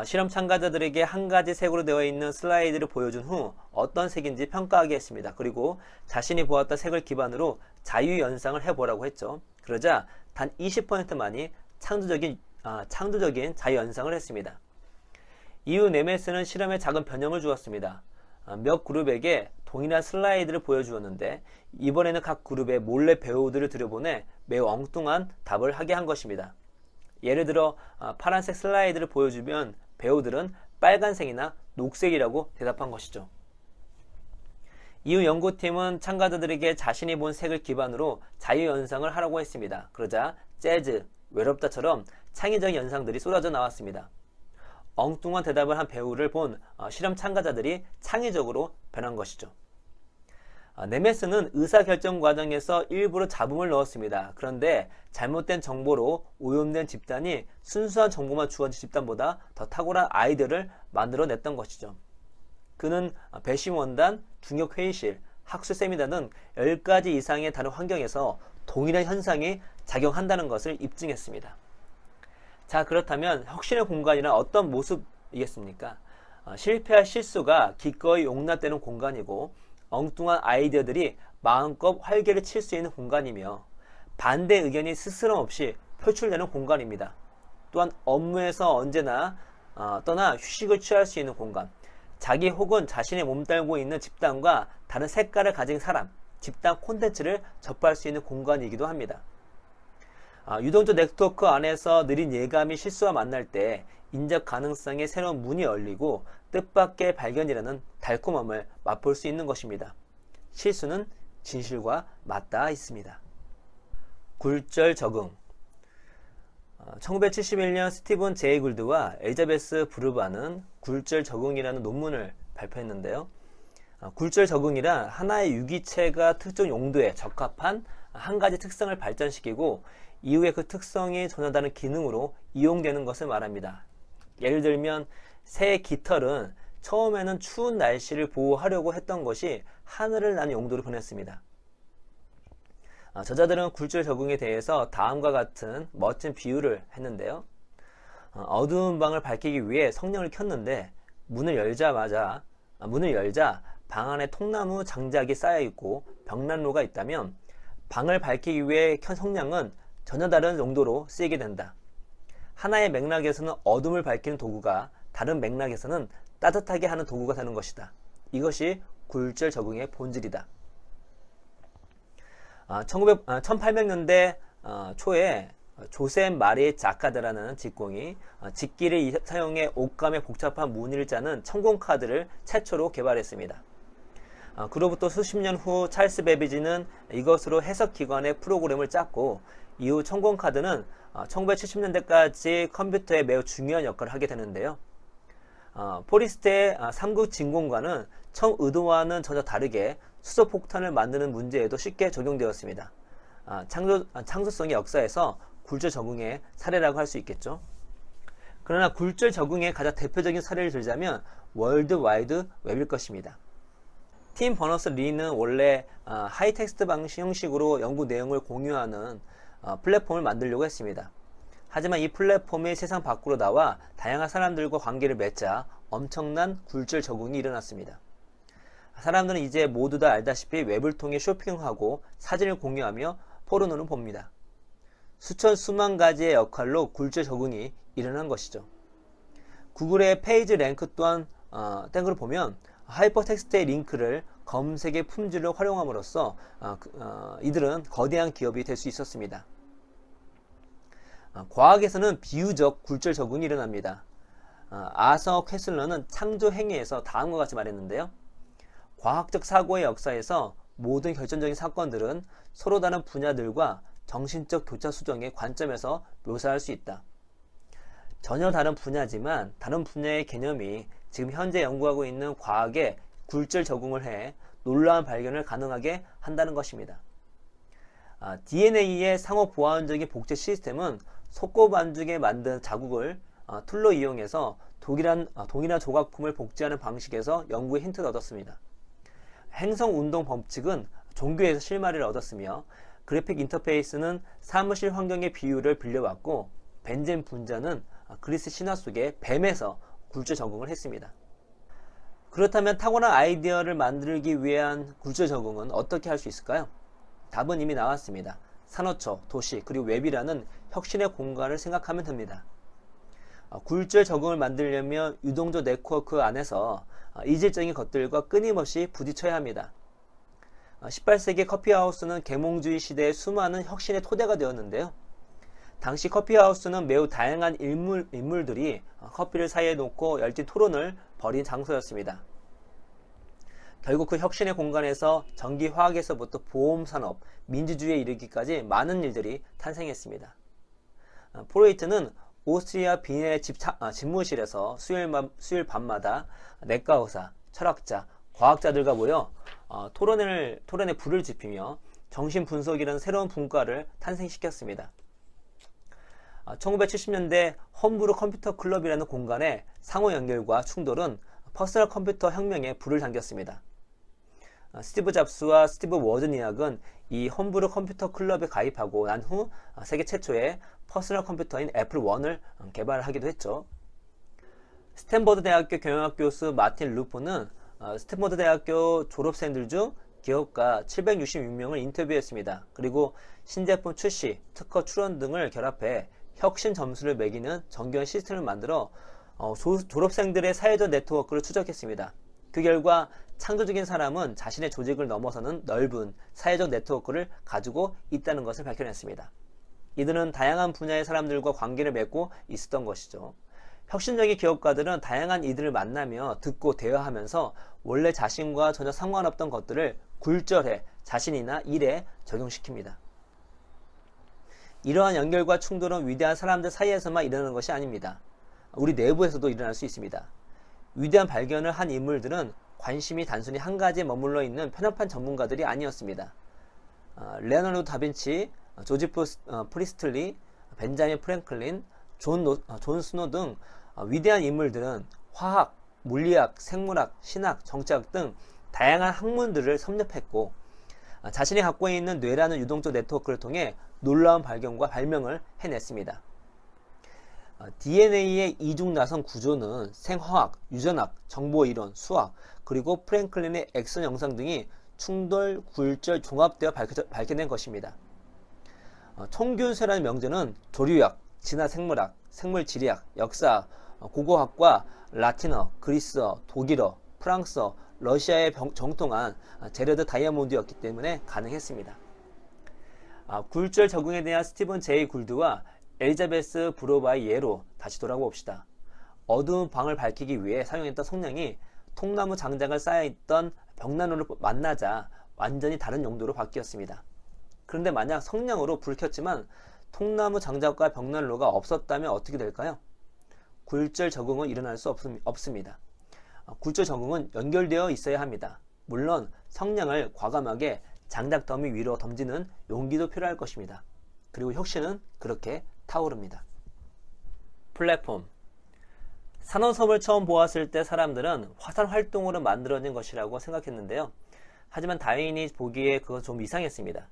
실험 참가자들에게 한 가지 색으로 되어 있는 슬라이드를 보여준 후 어떤 색인지 평가하게 했습니다. 그리고 자신이 보았던 색을 기반으로 자유연상을 해보라고 했죠. 그러자 단 20%만이 창조적인 자유연상을 했습니다. 이후 네메스는 실험에 작은 변형을 주었습니다. 몇 그룹에게 동일한 슬라이드를 보여주었는데 이번에는 각 그룹에 몰래 배우들을 들여보내 매우 엉뚱한 답을 하게 한 것입니다. 예를 들어 파란색 슬라이드를 보여주면 배우들은 빨간색이나 녹색이라고 대답한 것이죠. 이후 연구팀은 참가자들에게 자신이 본 색을 기반으로 자유연상을 하라고 했습니다. 그러자 재즈, 외롭다처럼 창의적인 연상들이 쏟아져 나왔습니다. 엉뚱한 대답을 한 배우를 본 실험 참가자들이 창의적으로 변한 것이죠. 네메스는 의사결정 과정에서 일부러 잡음을 넣었습니다. 그런데 잘못된 정보로 오염된 집단이 순수한 정보만 주어진 집단보다 더 탁월한 아이디어를 만들어냈던 것이죠. 그는 배심원단, 중역회의실, 학술세미나 등 10가지 이상의 다른 환경에서 동일한 현상이 작용한다는 것을 입증했습니다. 자, 그렇다면 혁신의 공간이란 어떤 모습이겠습니까? 실패할 실수가 기꺼이 용납되는 공간이고 엉뚱한 아이디어들이 마음껏 활개를 칠 수 있는 공간이며 반대 의견이 스스럼 없이 표출되는 공간입니다. 또한 업무에서 언제나 떠나 휴식을 취할 수 있는 공간, 자기 혹은 자신의 몸달고 있는 집단과 다른 색깔을 가진 사람, 집단 콘텐츠를 접할 수 있는 공간이기도 합니다. 유동적 네트워크 안에서 느린 예감이 실수와 만날 때 인적 가능성의 새로운 문이 열리고 뜻밖의 발견이라는 달콤함을 맛볼 수 있는 것입니다. 실수는 진실과 맞닿아 있습니다. 굴절 적응. 1971년 스티븐 제이 굴드와 엘자베스 브르바는 굴절 적응이라는 논문을 발표했는데요. 굴절 적응이란 하나의 유기체가 특정 용도에 적합한 한 가지 특성을 발전시키고 이후에 그 특성이 전혀 다른 기능으로 이용되는 것을 말합니다. 예를 들면 새 깃털은 처음에는 추운 날씨를 보호하려고 했던 것이 하늘을 나는 용도로 변했습니다. 저자들은 굴절 적응에 대해서 다음과 같은 멋진 비유를 했는데요. 어두운 방을 밝히기 위해 성냥을 켰는데 문을 열자 방 안에 통나무 장작이 쌓여있고 벽난로가 있다면 방을 밝히기 위해 켠 성냥은 전혀 다른 용도로 쓰이게 된다. 하나의 맥락에서는 어둠을 밝히는 도구가 다른 맥락에서는 따뜻하게 하는 도구가 되는 것이다. 이것이 굴절 적응의 본질이다. 1800년대 초에 조셉 마리 자카드라는 직공이 직기를 사용해 옷감에 복잡한 무늬를 짜는 천공카드를 최초로 개발했습니다. 그로부터 수십 년 후 찰스 베비지는 이것으로 해석기관의 프로그램을 짰고 이후 천공카드는 1970년대까지 컴퓨터에 매우 중요한 역할을 하게 되는데요. 포리스트의 삼국 진공관은 처음 의도와는 전혀 다르게 수소폭탄을 만드는 문제에도 쉽게 적용되었습니다. 창조성의 역사에서 굴절 적응의 사례라고 할 수 있겠죠. 그러나 굴절 적응의 가장 대표적인 사례를 들자면 월드 와이드 웹일 것입니다. 팀 버너스-리는 원래 하이텍스트 방식 형식으로 연구 내용을 공유하는 플랫폼을 만들려고 했습니다. 하지만 이 플랫폼이 세상 밖으로 나와 다양한 사람들과 관계를 맺자 엄청난 굴절 적응이 일어났습니다. 사람들은 이제 모두 다 알다시피 웹을 통해 쇼핑하고 사진을 공유하며 포르노를 봅니다. 수천 수만 가지의 역할로 굴절 적응이 일어난 것이죠. 구글의 페이지 랭크 또한 땡으로 보면 하이퍼텍스트의 링크를 검색의 품질을 활용함으로써 이들은 거대한 기업이 될 수 있었습니다. 과학에서는 비유적 굴절 적응이 일어납니다. 아서 퀘슬러는 창조 행위에서 다음과 같이 말했는데요. 과학적 사고의 역사에서 모든 결정적인 사건들은 서로 다른 분야들과 정신적 교차 수정의 관점에서 묘사할 수 있다. 전혀 다른 분야지만 다른 분야의 개념이 지금 현재 연구하고 있는 과학에 굴절 적응을 해 놀라운 발견을 가능하게 한다는 것입니다. DNA의 상호 보완적인 복제 시스템은 속고 반죽에 만든 자국을 툴로 이용해서 동일한 조각품을 복제하는 방식에서 연구의 힌트를 얻었습니다. 행성 운동 법칙은 종교에서 실마리를 얻었으며 그래픽 인터페이스는 사무실 환경의 비유를 빌려왔고 벤젠 분자는 그리스 신화 속의 뱀에서 굴절 적응을 했습니다. 그렇다면 타고난 아이디어를 만들기 위한 굴절 적응은 어떻게 할 수 있을까요? 답은 이미 나왔습니다. 산호초, 도시, 그리고 웹이라는 혁신의 공간을 생각하면 됩니다. 굴절 적응을 만들려면 유동적 네트워크 안에서 이질적인 것들과 끊임없이 부딪혀야 합니다. 18세기 커피하우스는 계몽주의 시대의 수많은 혁신의 토대가 되었는데요. 당시 커피하우스는 매우 다양한 인물들이 커피를 사이에 놓고 열띤 토론을 벌인 장소였습니다. 결국 그 혁신의 공간에서 전기 화학에서부터 보험산업, 민주주의에 이르기까지 많은 일들이 탄생했습니다. 포레이트는 오스트리아 빈의 집무실에서 수요일 밤마다 내과 의사, 철학자, 과학자들과 모여 토론에 불을 지피며 정신분석이라는 새로운 분과를 탄생시켰습니다. 1970년대 홈브루 컴퓨터 클럽이라는 공간의 상호 연결과 충돌은 퍼스널 컴퓨터 혁명에 불을 당겼습니다. 스티브 잡스와 스티브 워즈니악은 이 홈브루 컴퓨터 클럽에 가입하고 난 후 세계 최초의 퍼스널 컴퓨터인 애플 1을 개발하기도 했죠. 스탠퍼드 대학교 경영학 교수 마틴 루프는 스탠퍼드 대학교 졸업생들 중 기업가 766명을 인터뷰했습니다. 그리고 신제품 출시, 특허 출원 등을 결합해 혁신 점수를 매기는 정교한 시스템을 만들어 졸업생들의 사회적 네트워크를 추적했습니다. 그 결과 창조적인 사람은 자신의 조직을 넘어서는 넓은 사회적 네트워크를 가지고 있다는 것을 밝혀냈습니다. 이들은 다양한 분야의 사람들과 관계를 맺고 있었던 것이죠. 혁신적인 기업가들은 다양한 이들을 만나며 듣고 대화하면서 원래 자신과 전혀 상관없던 것들을 굴절해 자신이나 일에 적용시킵니다. 이러한 연결과 충돌은 위대한 사람들 사이에서만 일어나는 것이 아닙니다. 우리 내부에서도 일어날 수 있습니다. 위대한 발견을 한 인물들은 관심이 단순히 한 가지에 머물러 있는 편협한 전문가들이 아니었습니다. 레오나르도 다빈치, 조지프 프리스틀리, 벤자민 프랭클린, 존 스노 등 위대한 인물들은 화학, 물리학, 생물학, 신학, 정치학 등 다양한 학문들을 섭렵했고 자신이 갖고 있는 뇌라는 유동적 네트워크를 통해 놀라운 발견과 발명을 해냈습니다. DNA의 이중나선 구조는 생화학, 유전학, 정보이론, 수학, 그리고 프랭클린의 엑선 영상 등이 충돌, 굴절, 종합되어 밝혀낸 것입니다. 총균세라는 명제는 조류학, 진화생물학, 생물지리학, 역사학, 고고학과 라틴어, 그리스어, 독일어, 프랑스어, 러시아에 정통한 제러드 다이아몬드였기 때문에 가능했습니다. 굴절 적응에 대한 스티븐 제이 굴드와 엘리자베스 브로바의 예로 다시 돌아봅시다. 어두운 방을 밝히기 위해 사용했던 성냥이 통나무 장작을 쌓여있던 벽난로를 만나자 완전히 다른 용도로 바뀌었습니다. 그런데 만약 성냥으로 불 켰지만 통나무 장작과 벽난로가 없었다면 어떻게 될까요? 굴절 적응은 일어날 수 없습니다. 굴절 적응은 연결되어 있어야 합니다. 물론 성냥을 과감하게 장작 더미 위로 던지는 용기도 필요할 것입니다. 그리고 혁신은 그렇게 타오릅니다. 플랫폼. 산호섬을 처음 보았을 때 사람들은 화산 활동으로 만들어진 것이라고 생각했는데요. 하지만 다행히 보기에 그건 좀 이상했습니다.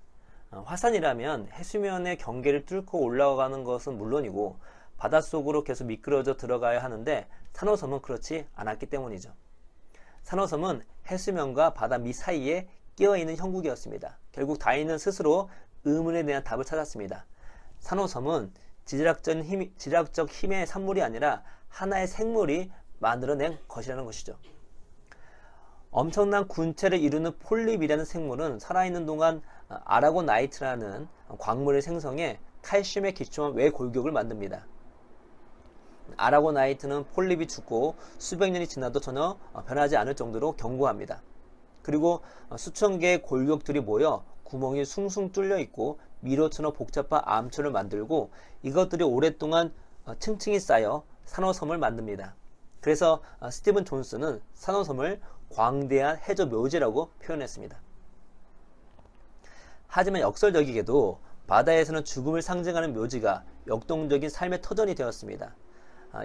화산이라면 해수면의 경계를 뚫고 올라가는 것은 물론이고 바닷속으로 계속 미끄러져 들어가야 하는데 산호섬은 그렇지 않았기 때문이죠. 산호섬은 해수면과 바다 밑 사이에 끼어있는 형국이었습니다. 결국 다윈은 스스로 의문에 대한 답을 찾았습니다. 산호섬은 지질학적 힘의 산물이 아니라 하나의 생물이 만들어낸 것이라는 것이죠. 엄청난 군체를 이루는 폴립이라는 생물은 살아있는 동안 아라고나이트라는 광물을 생성해 칼슘에 기초한 외골격을 만듭니다. 아라고나이트는 폴립이 죽고 수백 년이 지나도 전혀 변하지 않을 정도로 견고합니다. 그리고 수천 개의 골격들이 모여 구멍이 숭숭 뚫려 있고 미로처럼 복잡한 암초를 만들고 이것들이 오랫동안 층층이 쌓여 산호섬을 만듭니다. 그래서 스티븐 존슨은 산호섬을 광대한 해저 묘지라고 표현했습니다. 하지만 역설적이게도 바다에서는 죽음을 상징하는 묘지가 역동적인 삶의 터전이 되었습니다.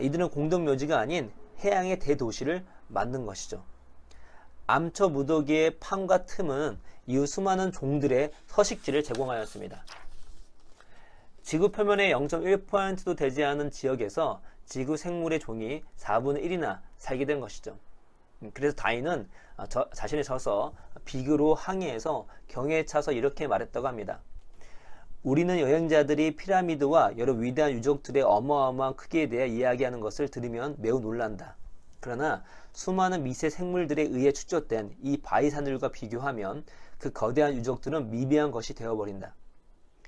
이들은 공동묘지가 아닌 해양의 대도시를 만든 것이죠. 암초 무더기의 판과 틈은 이후 수많은 종들의 서식지를 제공하였습니다. 지구 표면의 0.1%도 되지 않은 지역에서 지구 생물의 종이 4분의 1이나 살게 된 것이죠. 그래서 다윈은 자신의 저서 비그로 항해해서 경에 차서 이렇게 말했다고 합니다. 우리는 여행자들이 피라미드와 여러 위대한 유적들의 어마어마한 크기에 대해 이야기하는 것을 들으면 매우 놀란다. 그러나 수많은 미세 생물들에 의해 축적된 이 바위산들과 비교하면 그 거대한 유적들은 미비한 것이 되어버린다.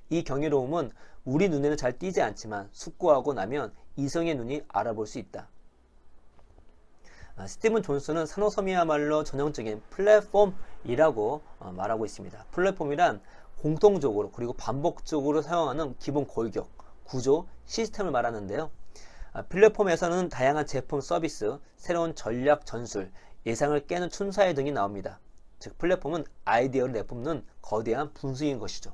이 경이로움은 우리 눈에는 잘 띄지 않지만 숙고하고 나면 이성의 눈이 알아볼 수 있다. 스티븐 존슨은 산호섬이야말로 전형적인 플랫폼이라고 말하고 있습니다. 플랫폼이란 공통적으로 그리고 반복적으로 사용하는 기본 골격, 구조, 시스템을 말하는데요. 플랫폼에서는 다양한 제품, 서비스, 새로운 전략, 전술, 예상을 깨는 춘사회 등이 나옵니다. 즉 플랫폼은 아이디어를 내뿜는 거대한 분수인 것이죠.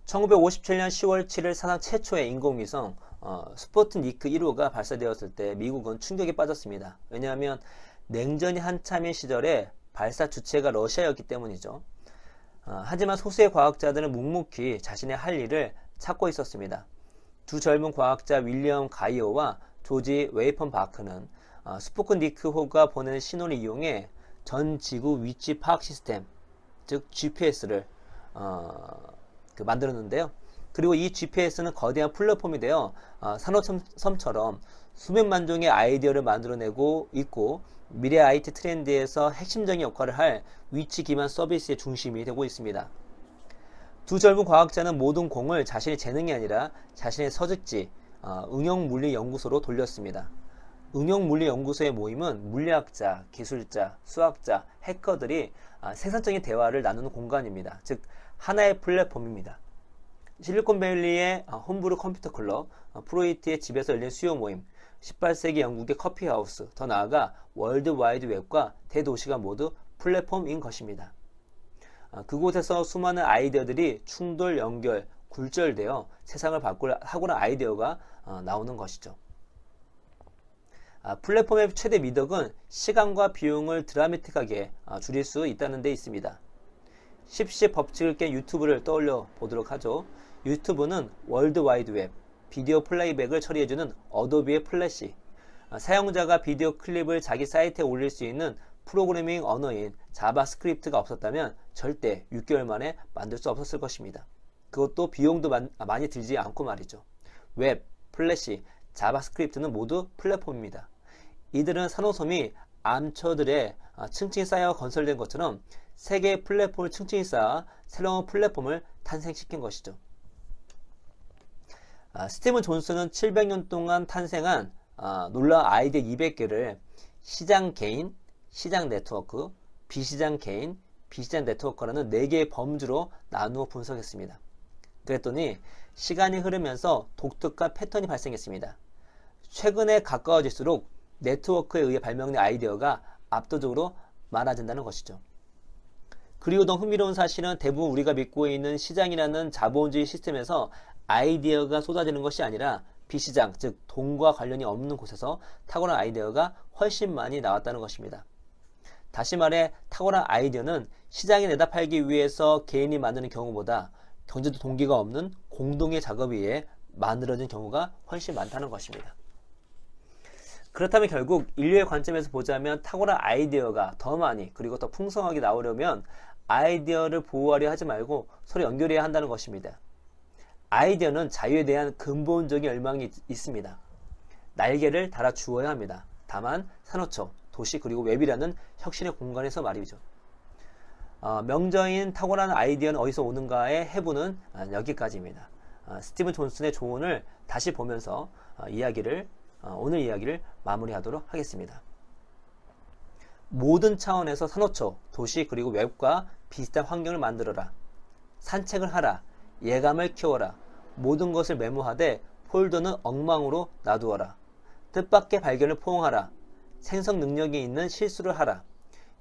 1957년 10월 7일 사상 최초의 인공위성 스푸트니크 1호가 발사되었을 때 미국은 충격에 빠졌습니다. 왜냐하면 냉전이 한참인 시절에 발사 주체가 러시아였기 때문이죠. 하지만 소수의 과학자들은 묵묵히 자신의 할 일을 찾고 있었습니다. 두 젊은 과학자 윌리엄 가이어와 조지 웨이펀 바크는 스푸트니크호가 보내는 신호를 이용해 전 지구 위치 파악 시스템, 즉 GPS를 만들었는데요. 그리고 이 GPS는 거대한 플랫폼이 되어 산호섬처럼 수백만 종의 아이디어를 만들어내고 있고 미래 IT 트렌드에서 핵심적인 역할을 할 위치 기반 서비스의 중심이 되고 있습니다. 두 젊은 과학자는 모든 공을 자신의 재능이 아니라 자신의 서식지 응용물리연구소로 돌렸습니다. 응용물리연구소의 모임은 물리학자, 기술자, 수학자, 해커들이 생산적인 대화를 나누는 공간입니다. 즉 하나의 플랫폼입니다. 실리콘밸리의 홈브루 컴퓨터 클럽, 프로이트의 집에서 열린 수요 모임, 18세기 영국의 커피하우스, 더 나아가 월드와이드 웹과 대도시가 모두 플랫폼인 것입니다. 그곳에서 수많은 아이디어들이 충돌, 연결, 굴절되어 세상을 바꿀 탁월한 아이디어가 나오는 것이죠. 플랫폼의 최대 미덕은 시간과 비용을 드라마틱하게 줄일 수 있다는 데 있습니다. 십시의 법칙을 깬 유튜브를 떠올려 보도록 하죠. 유튜브는 월드와이드 웹, 비디오 플레이백을 처리해주는 어도비의 플래시, 사용자가 비디오 클립을 자기 사이트에 올릴 수 있는 프로그래밍 언어인 자바스크립트가 없었다면 절대 6개월 만에 만들 수 없었을 것입니다. 그것도 비용도 많이 들지 않고 말이죠. 웹, 플래시, 자바스크립트는 모두 플랫폼입니다. 이들은 산호섬이 암초들의 층층이 쌓여 건설된 것처럼 세 개의 플랫폼을 층층이 쌓아 새로운 플랫폼을 탄생시킨 것이죠. 스티븐 존슨은 700년 동안 탄생한 놀라운 아이디어 200개를 시장 개인, 시장 네트워크, 비시장 개인, 비시장 네트워크라는 4개의 범주로 나누어 분석했습니다. 그랬더니 시간이 흐르면서 독특한 패턴이 발생했습니다. 최근에 가까워질수록 네트워크에 의해 발명된 아이디어가 압도적으로 많아진다는 것이죠. 그리고 더 흥미로운 사실은 대부분 우리가 믿고 있는 시장이라는 자본주의 시스템에서 아이디어가 쏟아지는 것이 아니라 비시장, 즉 돈과 관련이 없는 곳에서 탁월한 아이디어가 훨씬 많이 나왔다는 것입니다. 다시 말해 탁월한 아이디어는 시장에 내다 팔기 위해서 개인이 만드는 경우보다 경제적 동기가 없는 공동의 작업에 의해 만들어진 경우가 훨씬 많다는 것입니다. 그렇다면 결국 인류의 관점에서 보자면 탁월한 아이디어가 더 많이 그리고 더 풍성하게 나오려면 아이디어를 보호하려 하지 말고 서로 연결해야 한다는 것입니다. 아이디어는 자유에 대한 근본적인 열망이 있습니다. 날개를 달아 주어야 합니다. 다만 산호초, 도시 그리고 웹이라는 혁신의 공간에서 말이죠. 명저인 탁월한 아이디어는 어디서 오는가의 해부는 여기까지입니다. 스티븐 존슨의 조언을 다시 보면서 오늘 이야기를 마무리하도록 하겠습니다. 모든 차원에서 산호초, 도시 그리고 웹과 비슷한 환경을 만들어라. 산책을 하라. 예감을 키워라. 모든 것을 메모하되 폴더는 엉망으로 놔두어라. 뜻밖의 발견을 포옹하라. 생성 능력이 있는 실수를 하라.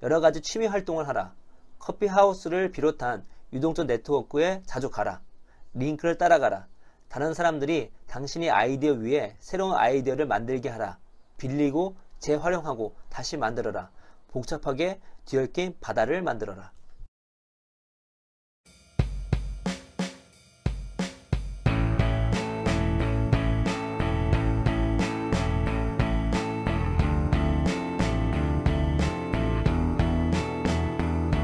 여러가지 취미 활동을 하라. 커피하우스를 비롯한 유동적 네트워크에 자주 가라. 링크를 따라가라. 다른 사람들이 당신의 아이디어 위에 새로운 아이디어를 만들게 하라. 빌리고 재활용하고 다시 만들어라. 복잡하게 뒤얽힌 바다를 만들어라.